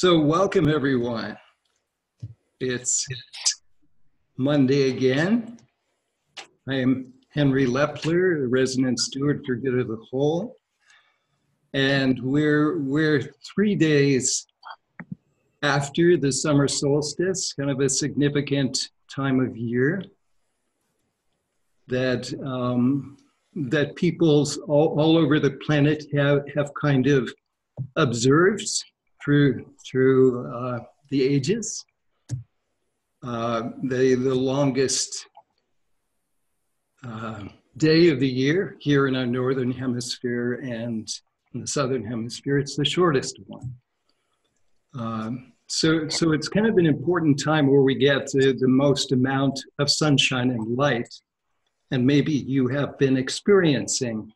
So welcome everyone. It's Monday again. I am Henry Lepler, the resident steward for Good of the Whole. And we're 3 days after the summer solstice, kind of a significant time of year that that peoples all over the planet have kind of observed through the ages. The longest day of the year here in our northern hemisphere, and in the southern hemisphere, it's the shortest one. So it's kind of an important time where we get the most amount of sunshine and light. And maybe you have been experiencing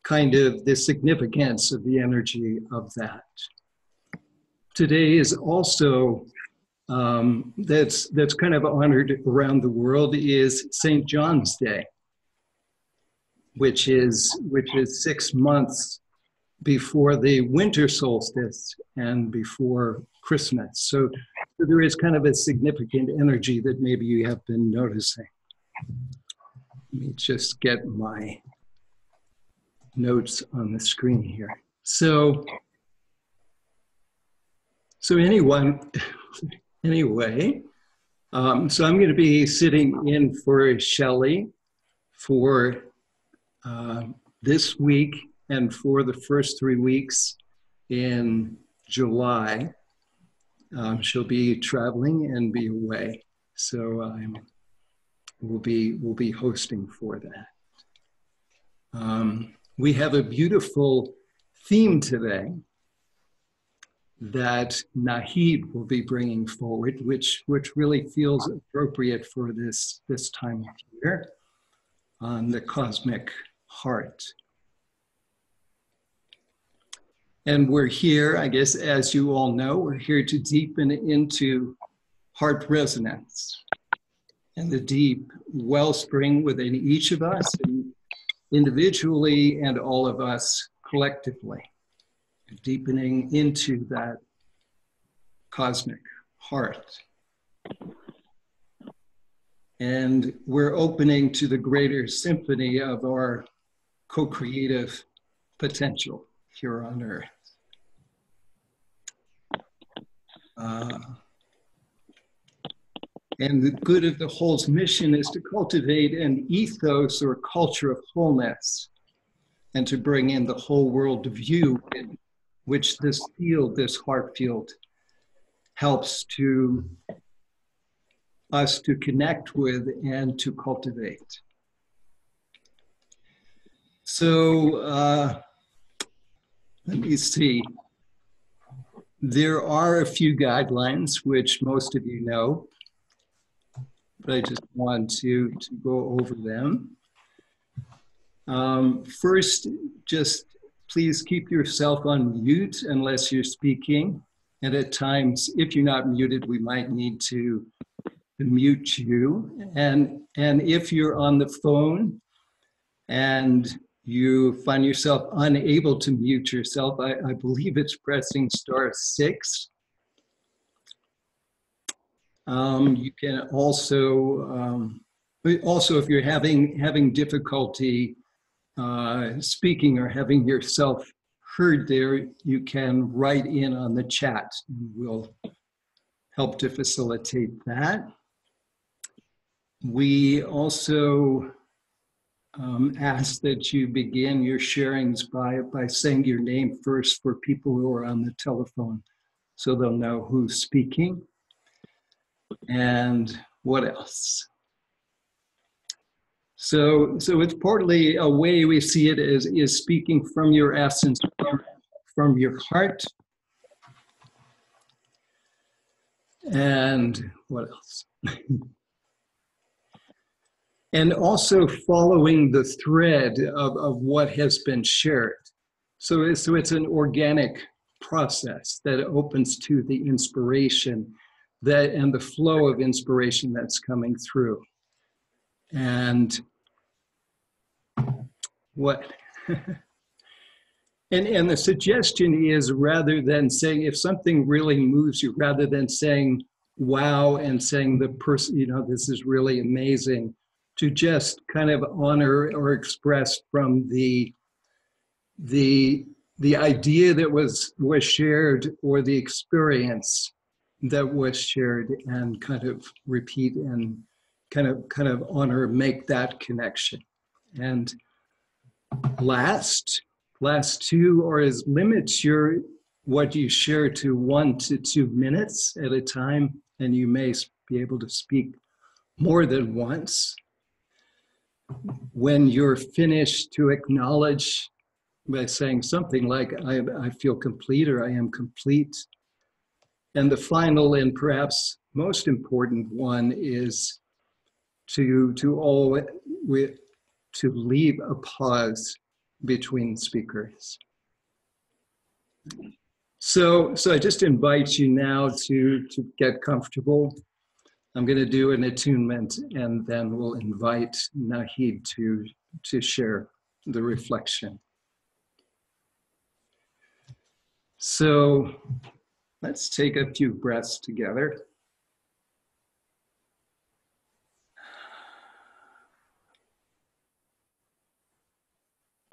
kind of the significance of the energy of that. Today is also, that's kind of honored around the world, is St. John's Day, which is 6 months before the winter solstice and before Christmas. So there is kind of a significant energy that maybe you have been noticing. Let me just get my notes on the screen here. So anyway, so I'm going to be sitting in for Shelley for this week and for the first 3 weeks in July. She'll be traveling and be away, so we'll be hosting for that. We have a beautiful theme today that Nahid will be bringing forward, which really feels appropriate for this time of year, on the cosmic heart. And we're here, I guess, as you all know, we're here to deepen into heart resonance and the deep wellspring within each of us, individually and all of us collectively, deepening into that cosmic heart. And we're opening to the greater symphony of our co-creative potential here on Earth. And the Good of the Whole's mission is to cultivate an ethos or culture of wholeness, and to bring in the whole world view in which this field, this heart field, helps to us to connect with and to cultivate. So let me see. There are a few guidelines, which most of you know, but I just want to go over them. First, just please keep yourself on mute unless you're speaking. And at times, if you're not muted, we might need to mute you. And if you're on the phone and you find yourself unable to mute yourself, I believe it's pressing *6. You can also if you're having difficulty speaking or having yourself heard there, you can write in on the chat, and we'll help to facilitate that. We also ask that you begin your sharings by saying your name first for people who are on the telephone, so they'll know who's speaking. And what else? So it's partly a way we see it is speaking from your essence, from your heart. And what else? And also following the thread of what has been shared. So it's an organic process that opens to the inspiration and the flow of inspiration that's coming through. And what And the suggestion is, rather than saying, if something really moves you, rather than saying, wow, and saying the person, you know, this is really amazing, to just kind of honor or express from the idea that was shared, or the experience that was shared, and kind of repeat and kind of honor, make that connection. And last two, or is limit what you share to 1 to 2 minutes at a time, and you may be able to speak more than once. When you're finished, to acknowledge by saying something like, I feel complete, or I am complete. And the final and perhaps most important one is to leave a pause between speakers. So I just invite you now to get comfortable. I'm going to do an attunement, and then we'll invite Nahid to share the reflection. So let's take a few breaths together.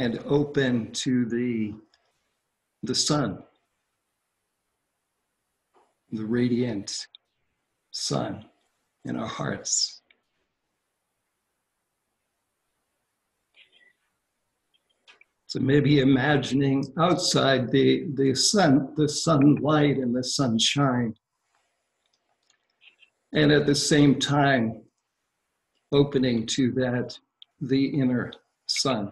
And open to the sun, the radiant sun in our hearts. So maybe imagining outside the sunlight and the sunshine, and at the same time opening to the inner sun.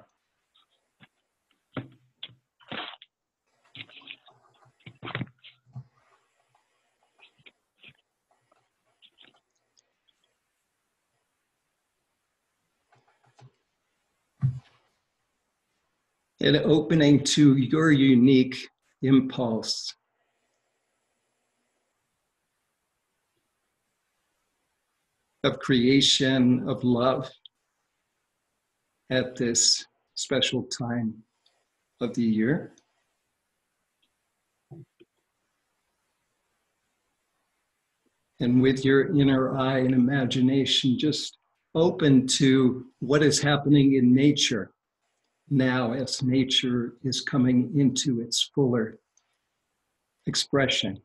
And opening to your unique impulse of creation, of love at this special time of the year. And with your inner eye and imagination, just open to what is happening in nature now, as nature is coming into its fuller expression.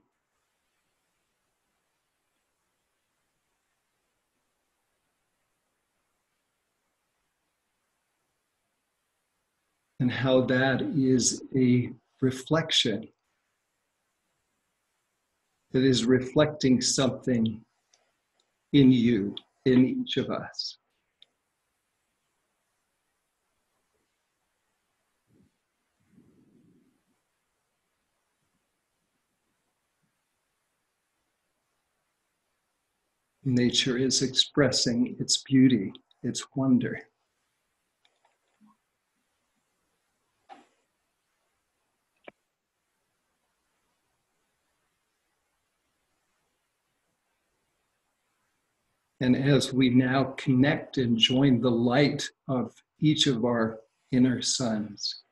And how that is a reflection, that is reflecting something in you, in each of us. Nature is expressing its beauty, its wonder. And as we now connect and join the light of each of our inner suns,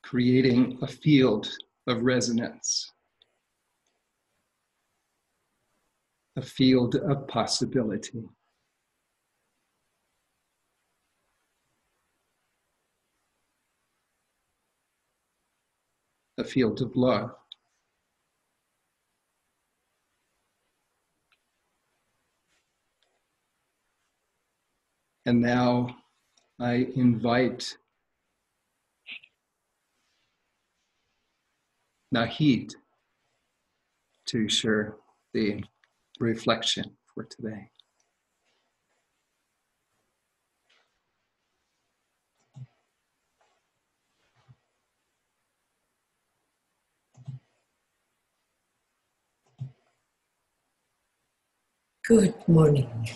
creating a field of resonance, a field of possibility. A field of love. And now I invite Nahid to share the reflection for today. Good morning.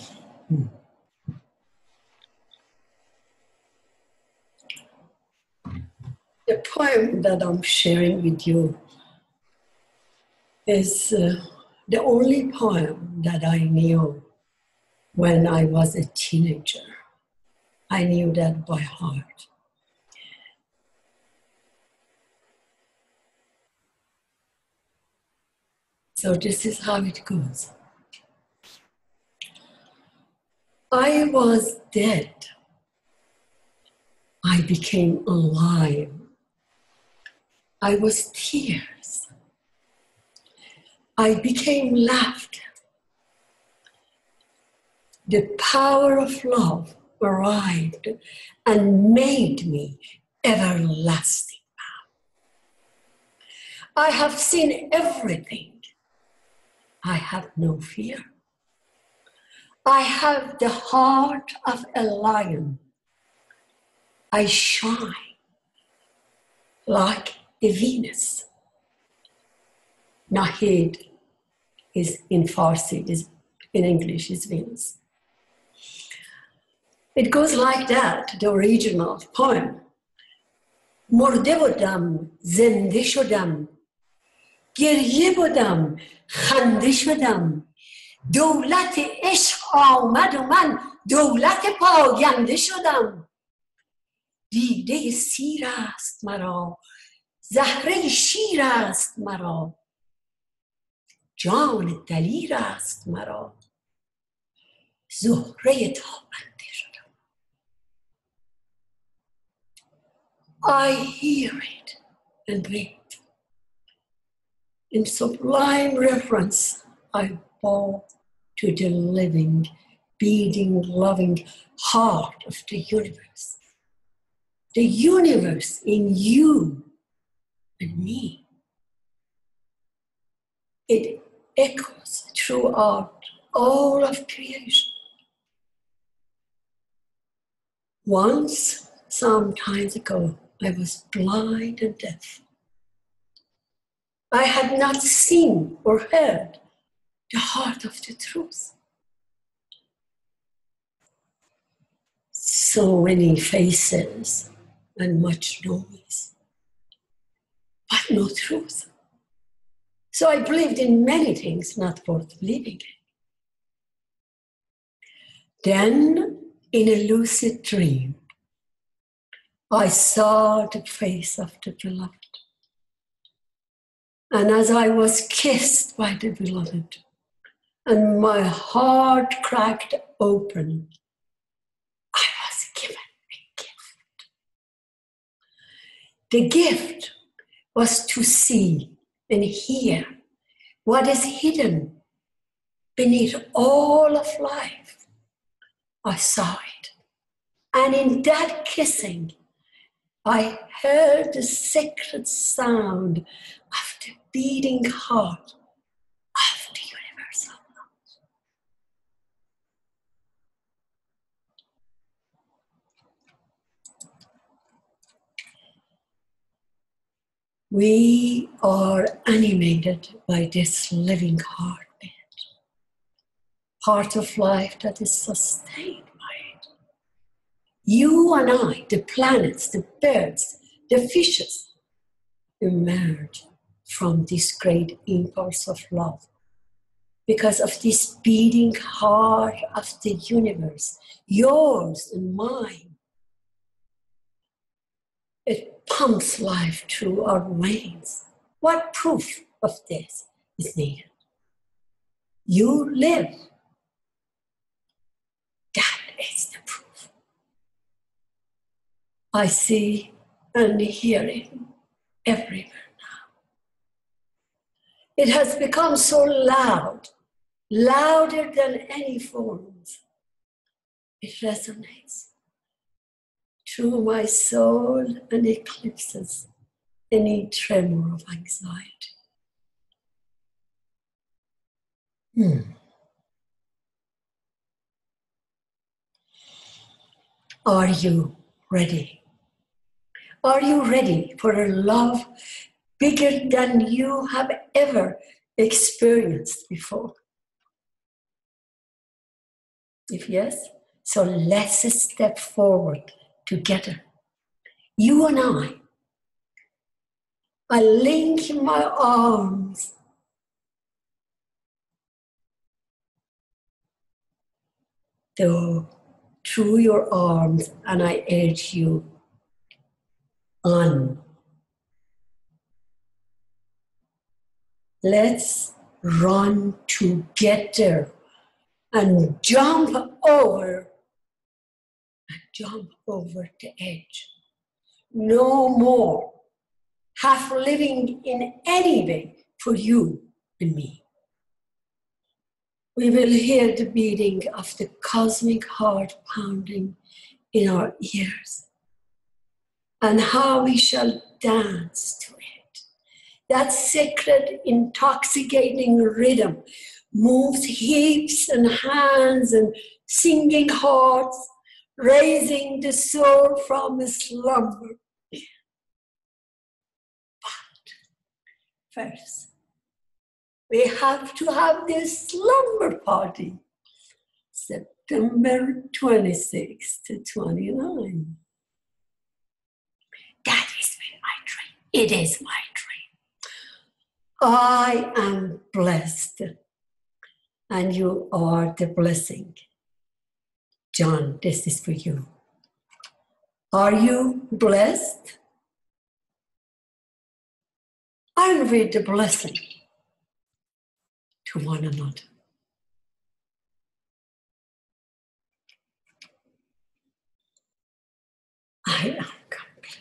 The poem that I'm sharing with you is the only poem that I knew when I was a teenager. I knew that by heart. So this is how it goes. I was dead. I became alive. I was tears. I became laughter. The power of love arrived and made me everlasting. I have seen everything. I have no fear. I have the heart of a lion. I shine like a Venus. Nahid is in Farsi, is in English is Venus. It goes like that, the original poem. مرده بودم، زنده شدم، گریه بودم، خنده شدم، دولت عشق آمد و من دولت پاینده شدم. دیده سیر است مرا، زهره شیر است مرا، جان دلیر است مرا، زهره تابنده شدم. I hear it and breathe. In sublime reverence, I bow to the living, beating, loving heart of the universe. The universe in you and me. It echoes throughout all of creation. Once, some times ago, I was blind and deaf. I had not seen or heard the heart of the truth. So many faces and much noise, but no truth. So I believed in many things not worth believing in. Then, in a lucid dream, I saw the face of the beloved. And as I was kissed by the beloved, and my heart cracked open, I was given a gift. The gift was to see and hear what is hidden beneath all of life. I saw it. And in that kissing, I heard the sacred sound of the beating heart of the universal love. We are animated by this living heartbeat, part of life that is sustained by it. You and I, the planets, the birds, the fishes, emerge from this great impulse of love because of this beating heart of the universe, yours and mine. It pumps life through our veins. What proof of this is needed? You live. That is the proof. I see and hear it everywhere now. It has become so loud, louder than any phones. It resonates through my soul and eclipses any tremor of anxiety. Are you ready? Are you ready for a love bigger than you have ever experienced before? If yes, so let's step forward together. You and I link my arms. through your arms, and I urge you on. Let's run together and jump over the edge. No more half living in any way for you and me. We will hear the beating of the cosmic heart pounding in our ears, and how we shall dance to it. That sacred, intoxicating rhythm moves hips and hands and singing hearts, raising the soul from a slumber. But first, we have to have this slumber party, September 26th to 29. That is my dream. It is my dream. I am blessed, and you are the blessing. John, this is for you. Are you blessed? Are we the blessing to one another? I am complete.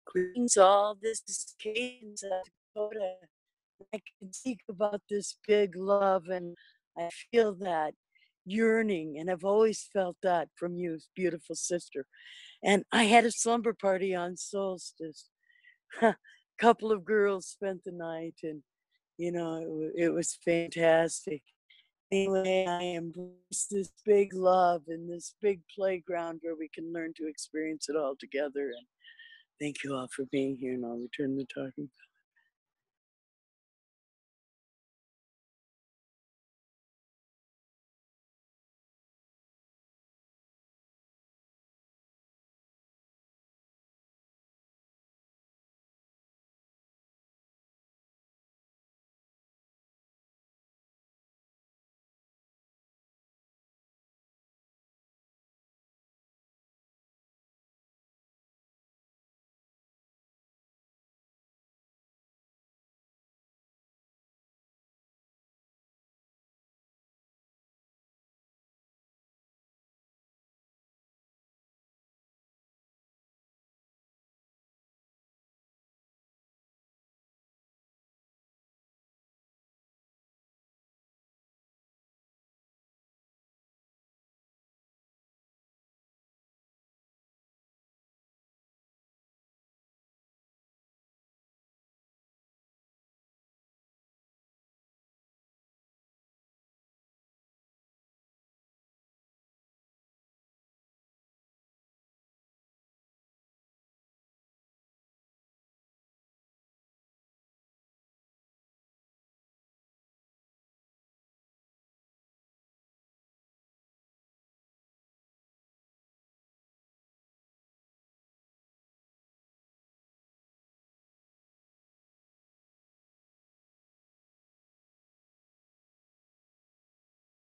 Greetings all, this is Kate in South Dakota. I can speak about this big love, and I feel that yearning, and I've always felt that from you, beautiful sister. And I had a slumber party on solstice. A couple of girls spent the night, and it was fantastic. Anyway, I embrace this big love and this big playground where we can learn to experience it all together. And thank you all for being here, and I'll return the talking.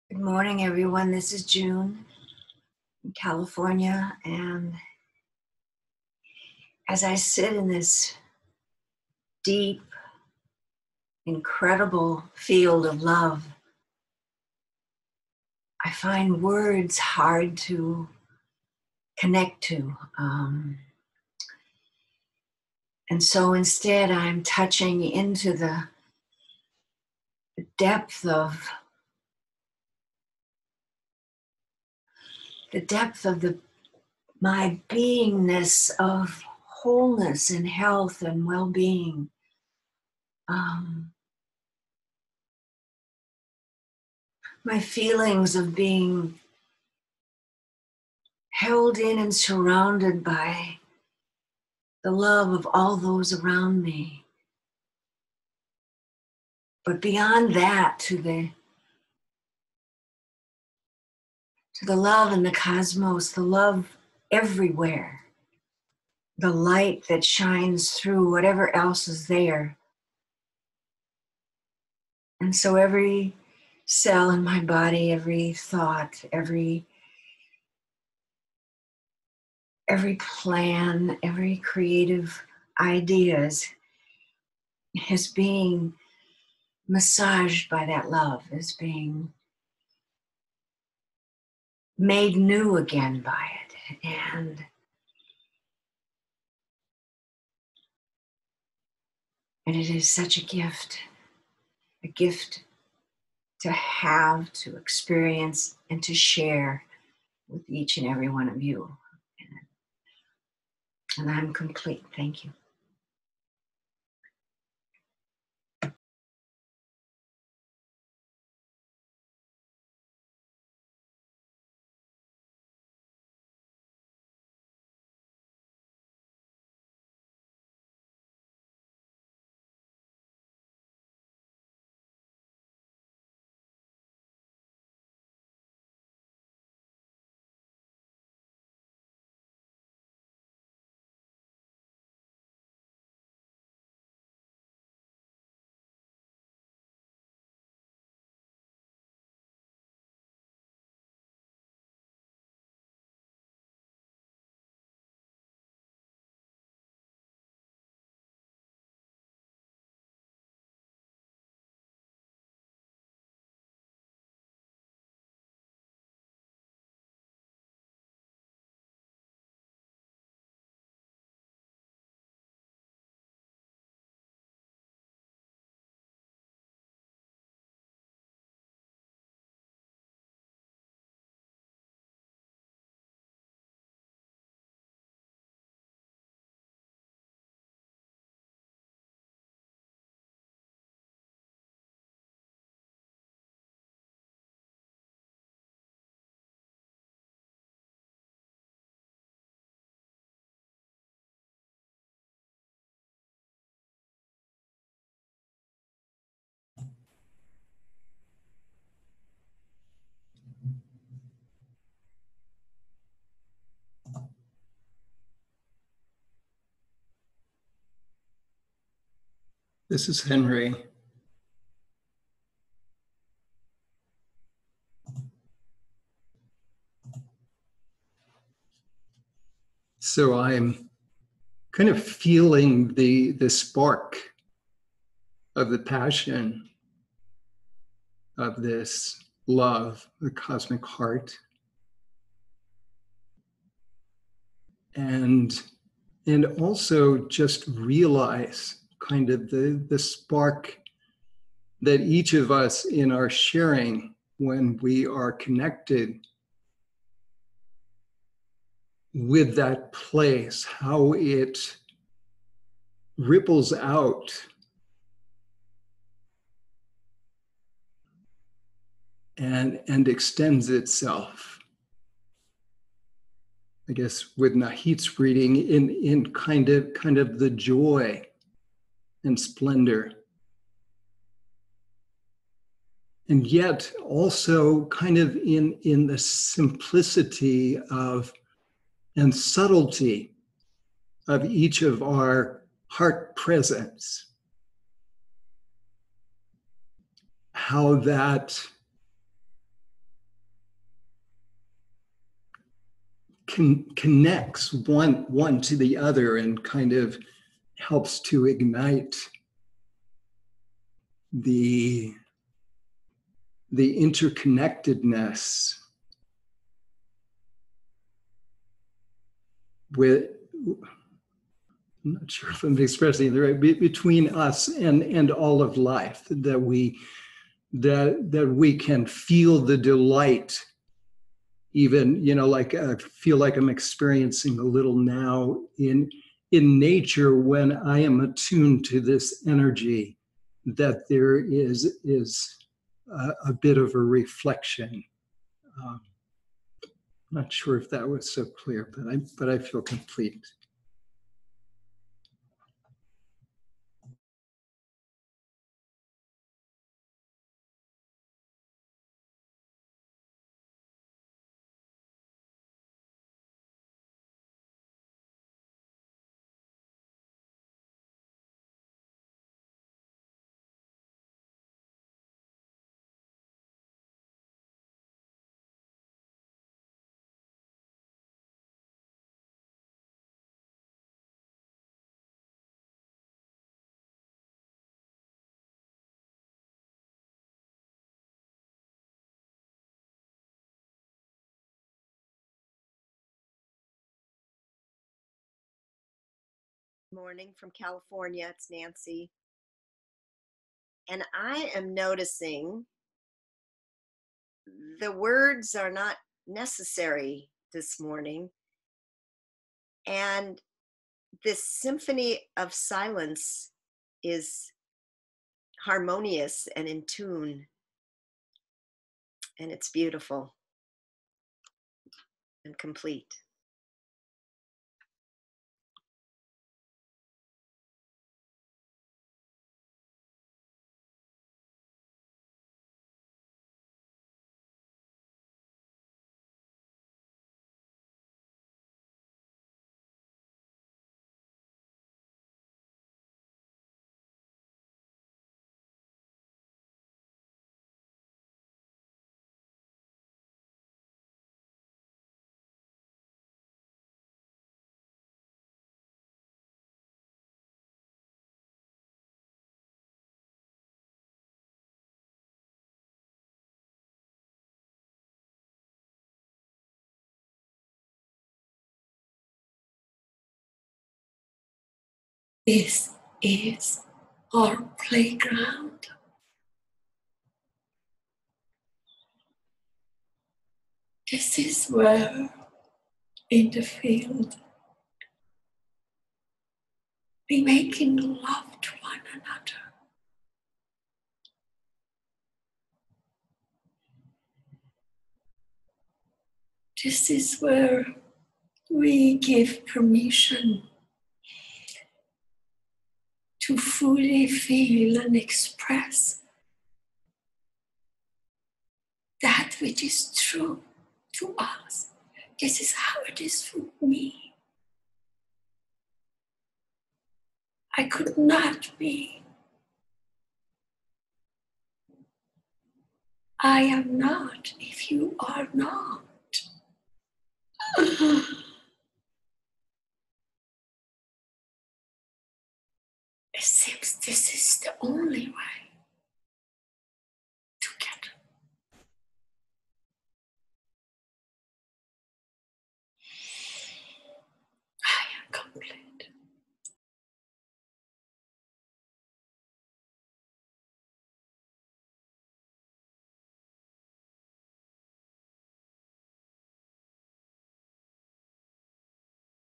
Good morning, everyone. This is June in California, and as I sit in this deep, incredible field of love, I find words hard to connect to. And so instead, I'm touching into the depth of my beingness of wholeness and health and well-being. My feelings of being held in and surrounded by the love of all those around me. But beyond that, to the love in the cosmos, the love everywhere, the light that shines through whatever else is there. And so every cell in my body, every thought, every plan, every creative idea is being massaged by that love, is being made new again by it. And it is such a gift to have, to experience, and to share with each and every one of you. And I'm complete. Thank you. This is Henry. So I'm kind of feeling the spark of the passion of this love, the cosmic heart. And also just realize kind of the spark that each of us in our sharing, when we are connected with that place, how it ripples out and extends itself. I guess with Nahit's reading in kind of the joy and splendor. And yet also kind of in the simplicity of and subtlety of each of our heart presence. How that connects one to the other and kind of helps to ignite the interconnectedness with, I'm not sure if I'm expressing it right, between us and all of life, that we can feel the delight, even, like I feel like I'm experiencing a little now in nature when I am attuned to this energy, that there is a bit of a reflection. Um, Not sure if that was so clear, but I feel complete. Morning from California. It's Nancy. And I am noticing the words are not necessary this morning. And this symphony of silence is harmonious and in tune. And it's beautiful and complete. This is our playground. This is where, in the field, we making love to one another. This is where we give permission to fully feel and express that which is true to us. This is how it is for me. I could not be. I am not if you are not. It seems this is the only way together. I am complete.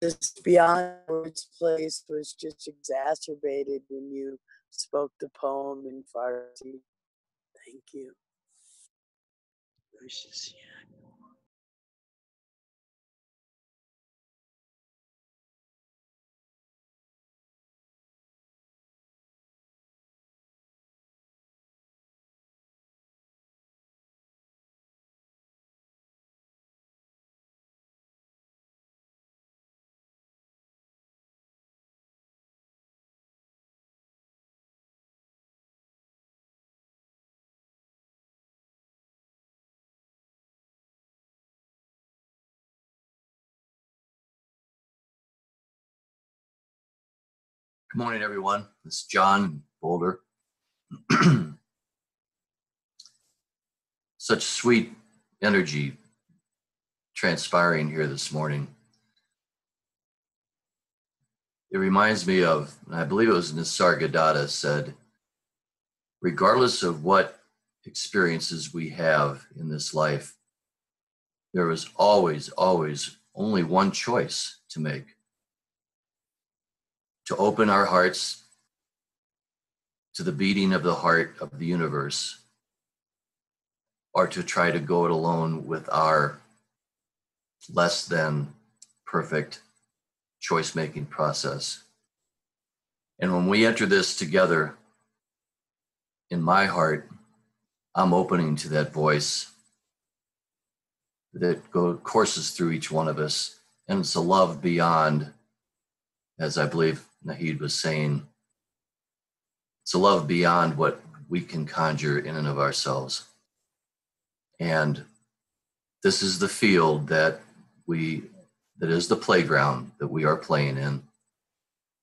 This beyond words place was just exacerbated when you spoke the poem in Farsi. Thank you. Good morning, everyone. This is John in Boulder. Such sweet energy transpiring here this morning. It reminds me of, I believe it was Nisargadatta said, regardless of what experiences we have in this life, there is always, always only one choice to make. To open our hearts to the beating of the heart of the universe, or to try to go it alone with our less than perfect choice-making process. And when we enter this together, in my heart, I'm opening to that voice that courses through each one of us. And it's a love beyond, as I believe Nahid was saying, it's a love beyond what we can conjure in and of ourselves. And this is the field that is the playground that we are playing in.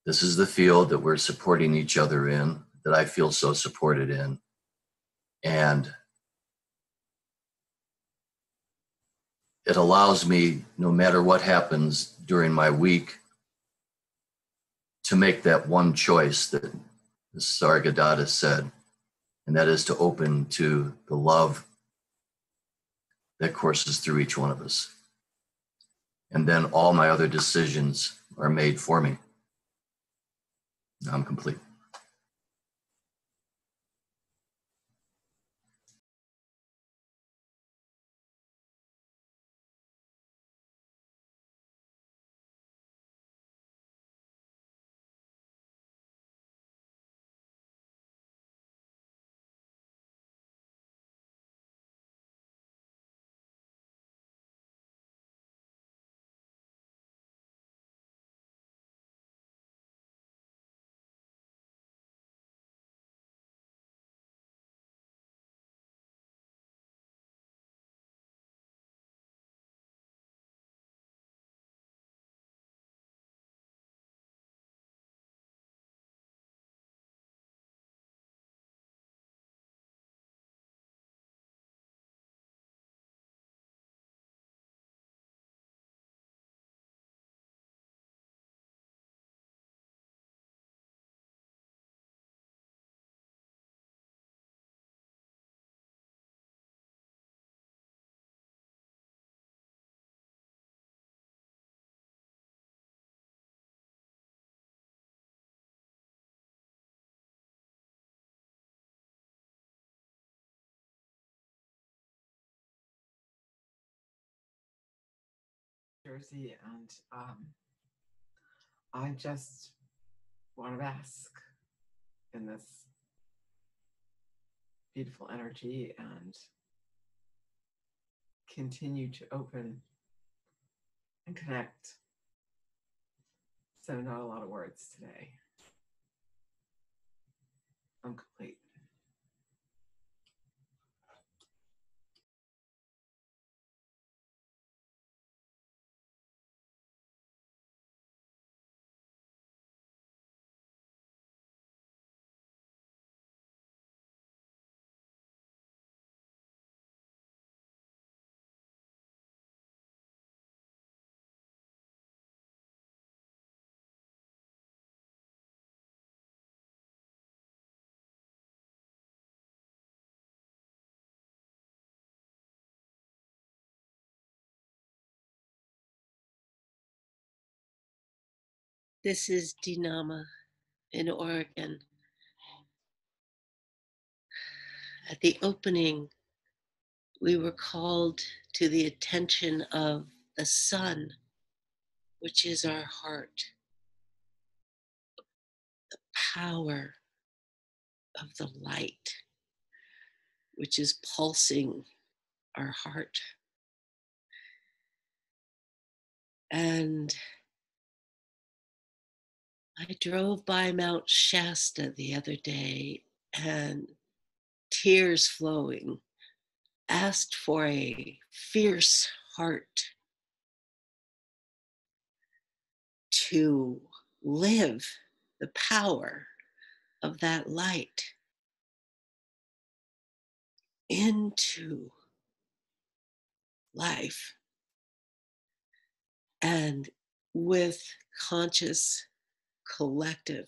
This is the field that we're supporting each other in, that I feel so supported in. And it allows me, no matter what happens during my week, to make that one choice that Sargadatta said, and that is to open to the love that courses through each one of us. And then all my other decisions are made for me. Now I'm complete. Jersey, and I just want to bask in this beautiful energy and continue to open and connect. So not a lot of words today. I'm complete. This is Dinama in Oregon. At the opening, we were called to the attention of the sun, which is our heart, the power of the light, which is pulsing our heart. And I drove by Mount Shasta the other day and tears flowing, asked for a fierce heart to live the power of that light into life, and with conscious collective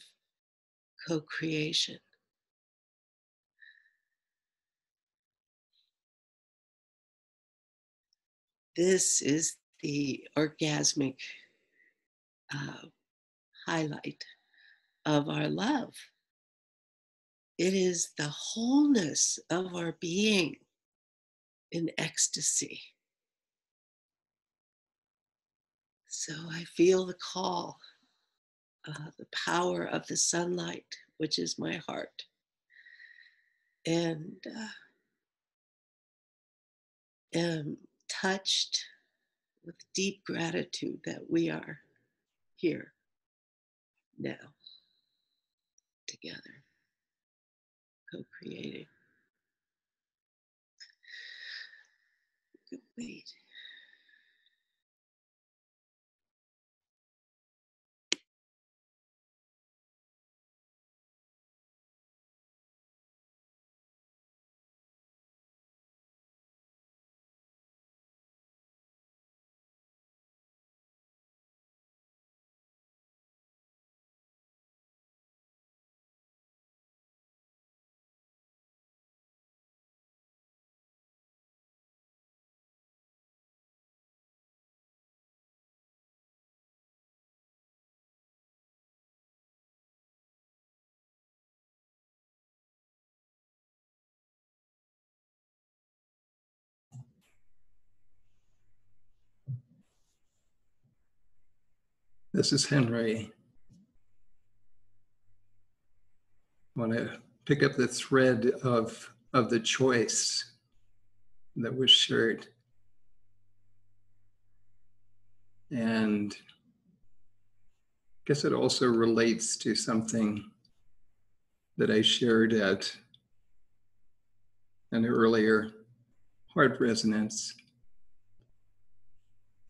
co-creation. This is the orgasmic highlight of our love. It is the wholeness of our being in ecstasy. So I feel the call, the power of the sunlight, which is my heart. And am touched with deep gratitude that we are here now together, co-creating. Wait. This is Henry. I want to pick up the thread of the choice that was shared. And I guess it also relates to something that I shared at an earlier heart resonance.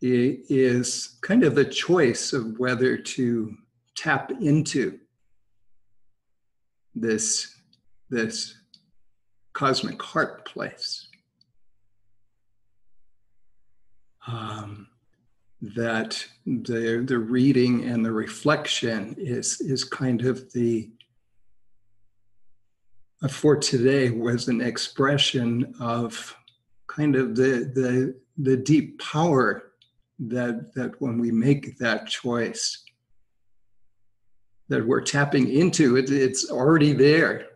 It is kind of the choice of whether to tap into this cosmic heart place. That the reading and the reflection is kind of for today was an expression of kind of the deep power that when we make that choice, that we're tapping into it, it's already there.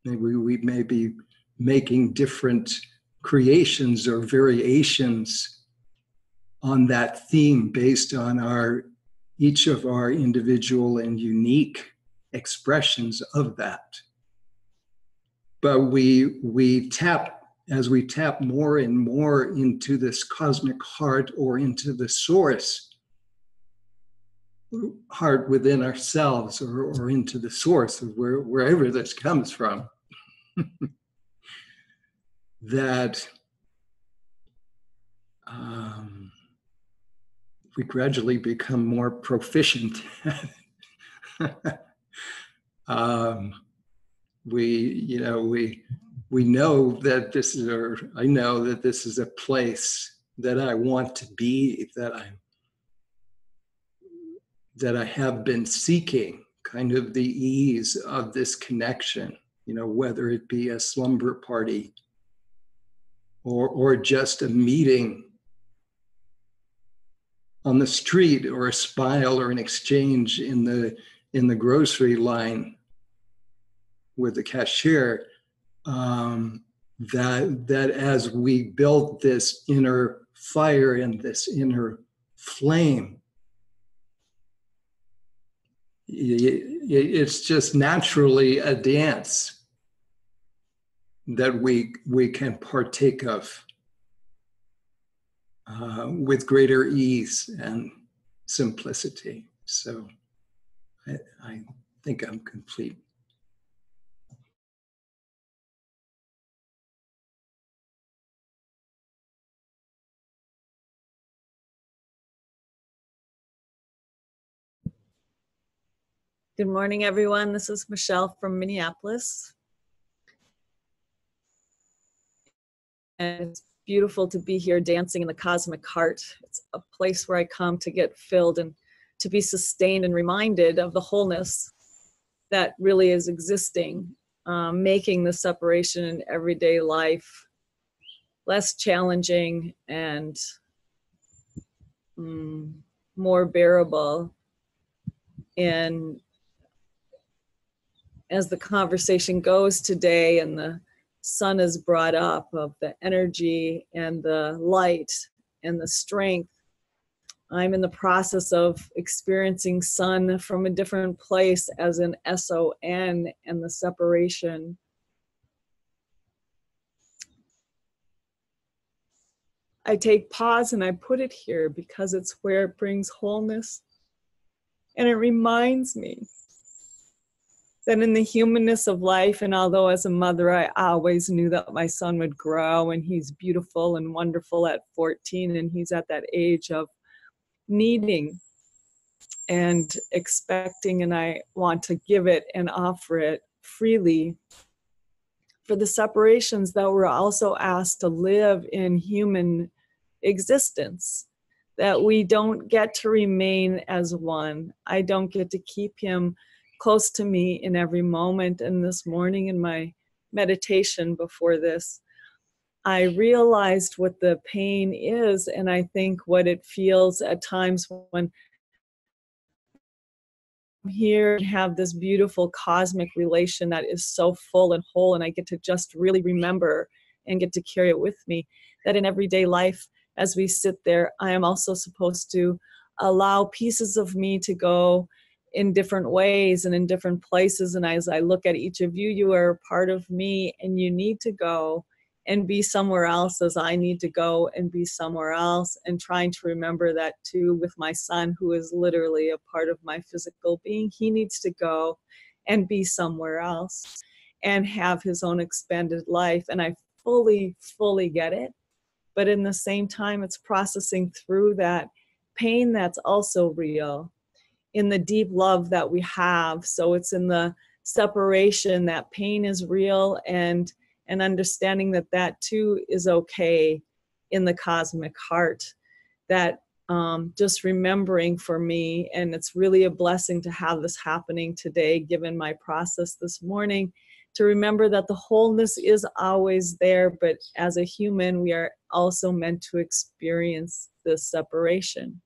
Maybe we may be making different creations or variations on that theme based on each of our individual and unique expressions of that. But we tap, as we tap more and more into this cosmic heart or into the source heart within ourselves, or into the source of wherever this comes from, that we gradually become more proficient. We know that this is, or I know that this is a place that I want to be, that I have been seeking, kind of the ease of this connection, whether it be a slumber party or just a meeting on the street, or a smile or an exchange in the grocery line with the cashier. That as we build this inner fire and this inner flame, it's just naturally a dance that we can partake of with greater ease and simplicity. So I think I'm complete. Good morning, everyone. This is Michelle from Minneapolis. And it's beautiful to be here dancing in the cosmic heart. It's a place where I come to get filled and to be sustained and reminded of the wholeness that really is existing, making the separation in everyday life less challenging and more bearable. And as the conversation goes today and the sun is brought up of the energy and the light and the strength, I'm in the process of experiencing sun from a different place as an SON and the separation. I take pause and I put it here because it's where it brings wholeness. And it reminds me that in the humanness of life, and although as a mother, I always knew that my son would grow and he's beautiful and wonderful at 14, and he's at that age of needing and expecting, and I want to give it and offer it freely for the separations that we're also asked to live in human existence, that we don't get to remain as one. I don't get to keep him close to me in every moment. And this morning in my meditation before this, I realized what the pain is, and I think what it feels at times when I'm here and have this beautiful cosmic relation that is so full and whole, and I get to just really remember and get to carry it with me, that in everyday life, as we sit there, I am also supposed to allow pieces of me to go in different ways and in different places. And as I look at each of you, you are a part of me, and you need to go and be somewhere else as I need to go and be somewhere else, and trying to remember that too with my son, who is literally a part of my physical being. He needs to go and be somewhere else and have his own expanded life. And I fully get it. But in the same time, it's processing through that pain that's also real in the deep love that we have. So it's in the separation that pain is real, and understanding that that too is okay in the cosmic heart. That just remembering for me, and it's really a blessing to have this happening today, given my process this morning, to remember that the wholeness is always there, but as a human, we are also meant to experience this separation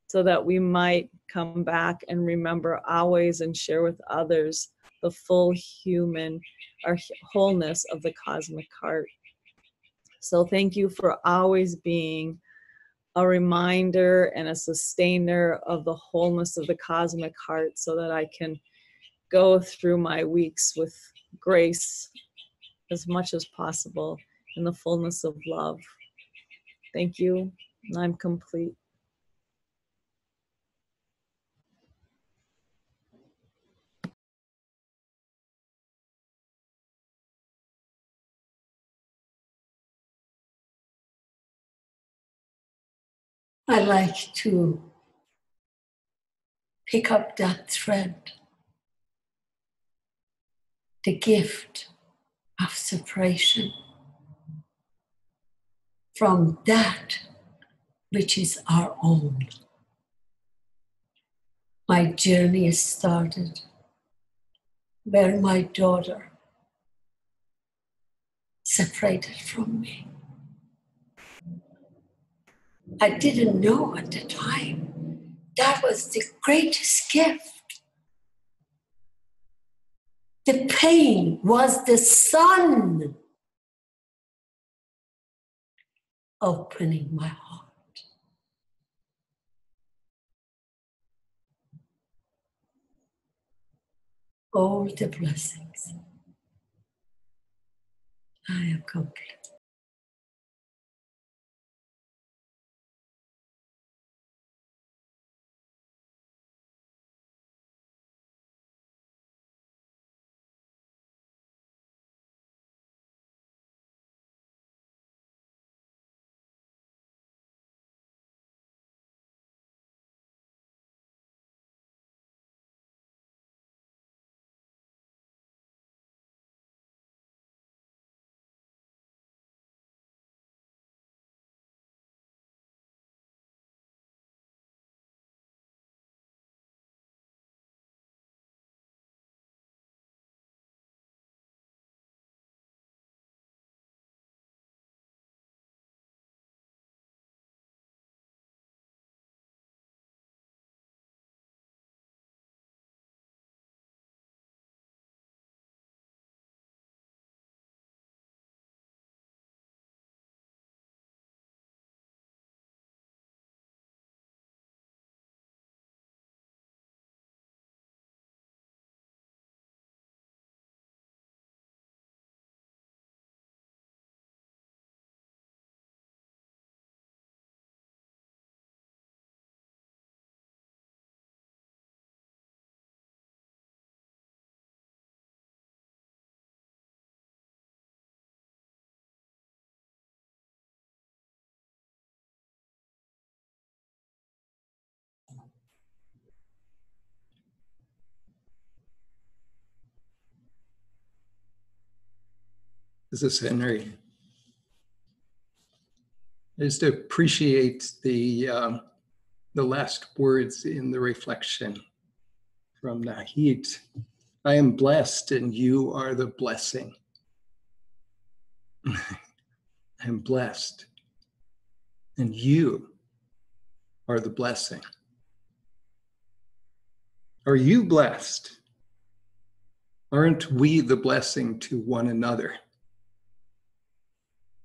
so that we might come back and remember always and share with others the full human or wholeness of the cosmic heart. So thank you for always being a reminder and a sustainer of the wholeness of the cosmic heart, so that I can go through my weeks with grace as much as possible in the fullness of love. Thank you, and I'm complete. I like to pick up that thread, the gift of separation from that which is our own. My journey has started where my daughter separated from me. I didn't know at the time that was the greatest gift. The pain was the sun opening my heart. All the blessings. I am complete. This is Henry. I just appreciate the last words in the reflection from Nahid. I am blessed and you are the blessing. I am blessed and you are the blessing. Are you blessed? Aren't we the blessing to one another?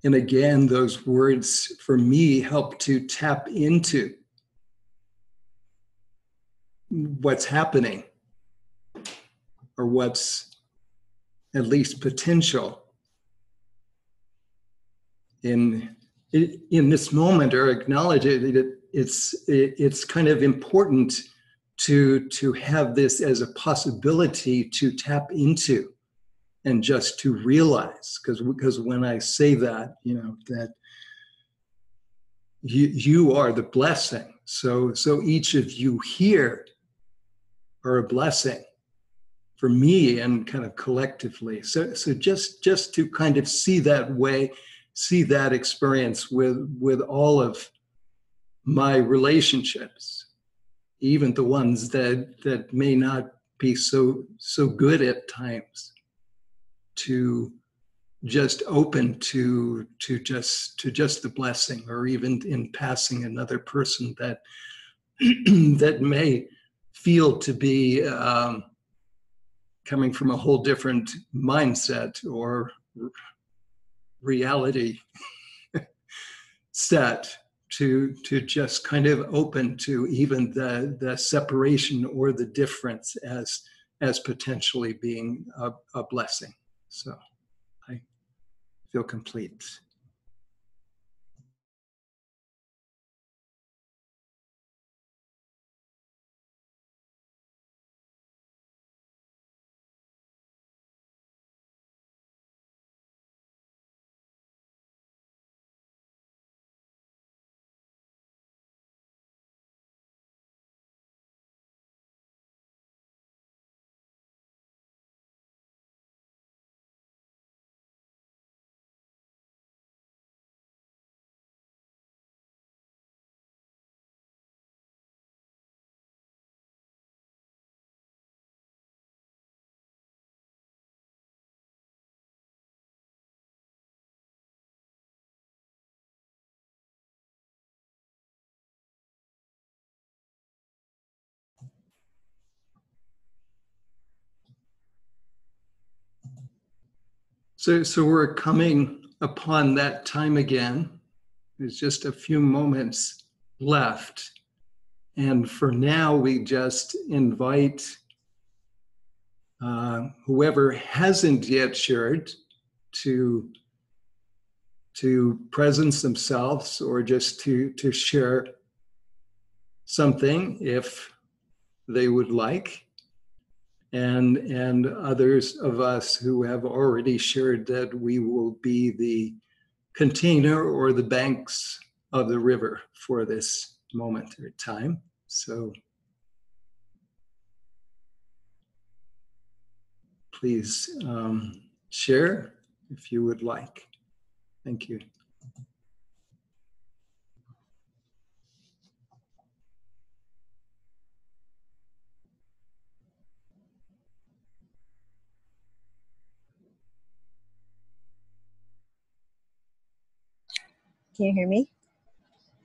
And again, those words for me help to tap into what's happening, or what's at least potential in this moment, or acknowledge it. It's kind of important to have this as a possibility to tap into and just to realize, because when I say that, that you are the blessing. So each of you here are a blessing for me and kind of collectively. So just to kind of see that way, see that experience with all of my relationships, even the ones that may not be so good at times, to just open to just the blessing, or even in passing another person that that may feel to be coming from a whole different mindset or reality set, to just kind of open to even the separation or the difference as potentially being a blessing. So I feel complete. So we're coming upon that time again. There's just a few moments left. And for now, we just invite whoever hasn't yet shared to presence themselves, or just to share something if they would like. And others of us who have already shared, that we will be the container or the banks of the river for this moment or time. So please share if you would like. Thank you. Can you hear me,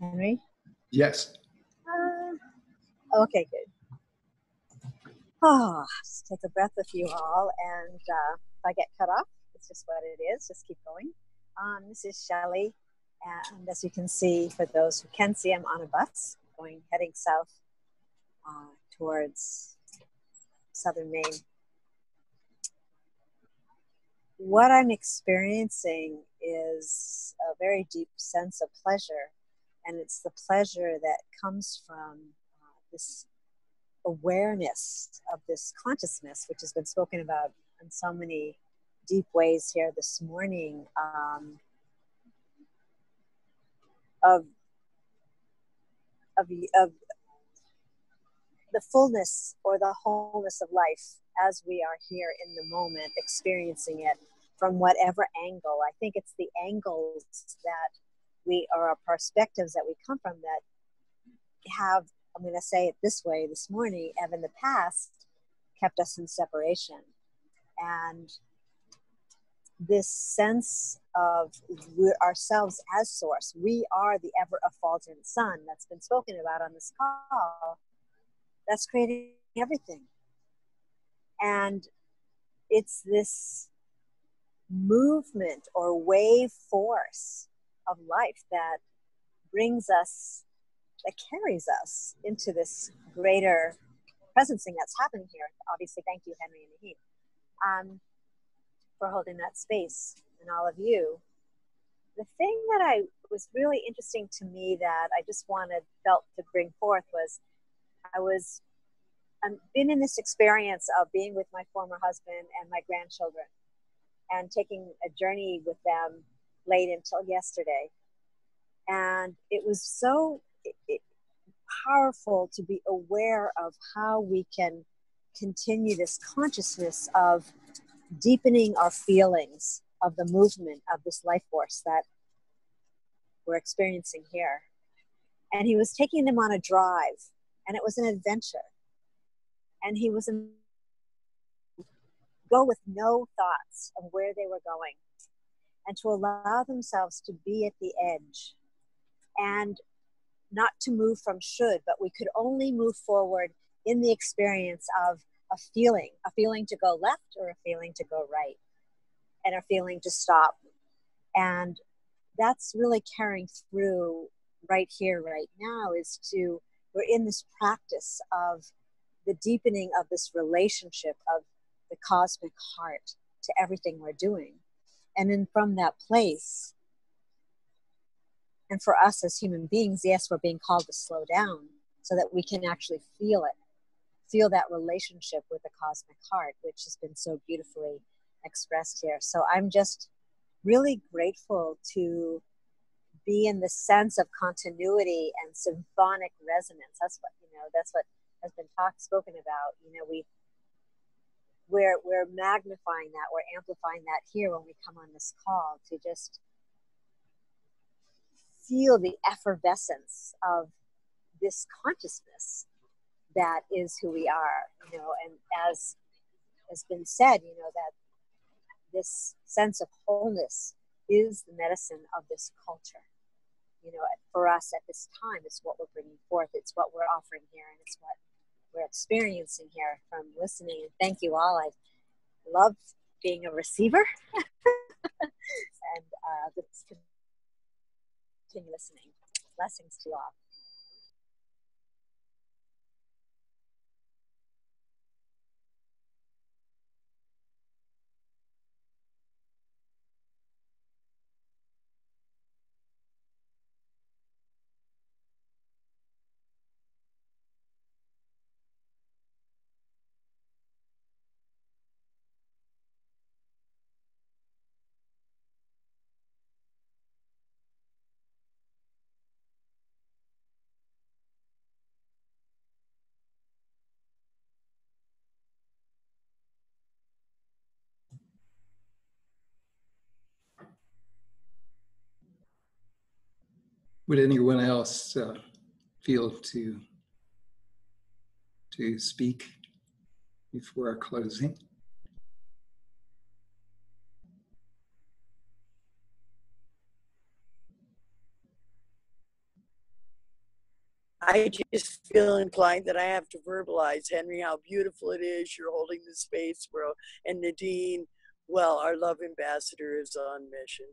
Henry? Yes. Okay, good. Oh, just take a breath with you all, and if I get cut off, it's just what it is. Just keep going. This is Shelley, and as you can see, for those who can see, I'm on a bus heading south towards southern Maine. What I'm experiencing is a very deep sense of pleasure, and it's the pleasure that comes from this awareness of this consciousness, which has been spoken about in so many deep ways here this morning, of the fullness or the wholeness of life as we are here in the moment, experiencing it from whatever angle. I think it's the angles that we, or our perspectives that we come from, that have, I'm going to say it this way this morning, have in the past kept us in separation. And this sense of we're ourselves as source, we are the ever effulgent sun that's been spoken about on this call, that's creating everything. And it's this movement or wave force of life that brings us, that carries us into this greater presencing that's happening here. Obviously, thank you, Henry and Nahid, for holding that space, and all of you. The thing that was really interesting to me that I just felt to bring forth was, I've been in this experience of being with my former husband and my grandchildren and taking a journey with them late until yesterday. And it was so powerful to be aware of how we can continue this consciousness of deepening our feelings of the movement of this life force that we're experiencing here. And he was taking them on a drive, and it was an adventure. And he was go with no thoughts of where they were going, and to allow themselves to be at the edge, and not to move from should, but we could only move forward in the experience of a feeling to go left or a feeling to go right, and a feeling to stop. And that's really carrying through right here, right now, we're in this practice of the deepening of this relationship of the cosmic heart to everything we're doing. And then from that place, and for us as human beings, yes, we're being called to slow down so that we can actually feel that relationship with the cosmic heart, which has been so beautifully expressed here. So I'm just really grateful to be in the sense of continuity and symphonic resonance. That's what has been spoken about. We're magnifying that, we're amplifying that here when we come on this call, to just feel the effervescence of this consciousness that is who we are, and as has been said, that this sense of wholeness is the medicine of this culture. For us at this time, it's what we're bringing forth, it's what we're offering here, and it's what we're experiencing here from listening. And thank you all. I love being a receiver. And let's continue listening. Blessings to you all. Would anyone else feel to speak before our closing? I just feel inclined that I have to verbalize, Henry, how beautiful it is you're holding the space, bro. And Nadine, well, our love ambassador is on mission.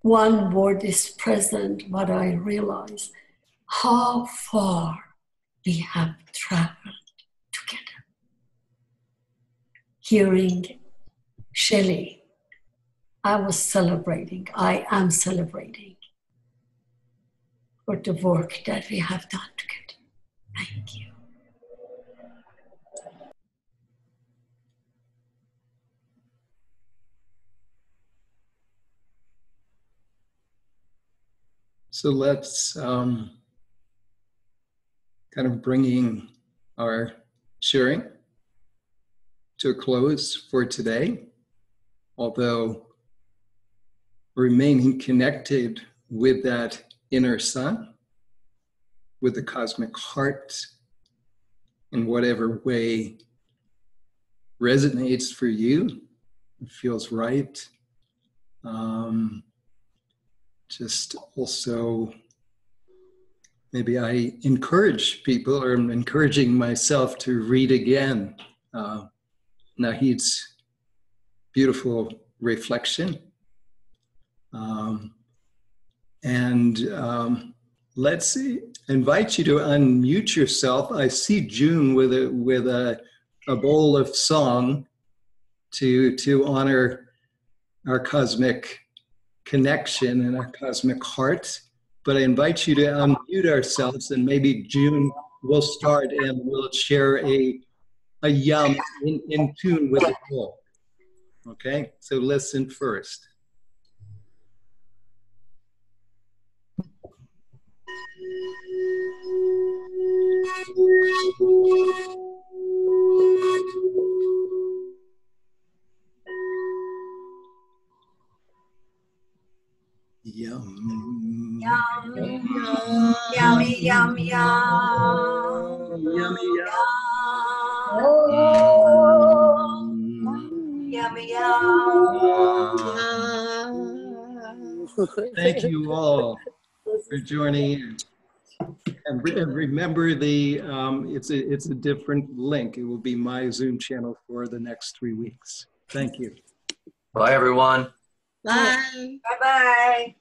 One word is present, but I realize how far we have traveled together. Hearing Shelley, I am celebrating for the work that we have done together. Thank you. So let's kind of bringing our sharing to a close for today, although remaining connected with that inner sun, with the cosmic heart, in whatever way resonates for you, feels right. Just also, maybe I encourage people, or I'm encouraging myself to read again Nahid's beautiful reflection. Let's invite you to unmute yourself. I see June with a bowl of song to honor our cosmic connection and our cosmic heart. But I invite you to unmute ourselves, and maybe June will start and we'll share a yum in tune with the bowl. Okay, so listen first. Yum. Yum, yummy, yum, yum. Yummy, yum. Yummy, yum. Thank you all for joining in. And remember, it's a different link. It will be my Zoom channel for the next 3 weeks. Thank you. Bye, everyone. Bye. Bye-bye.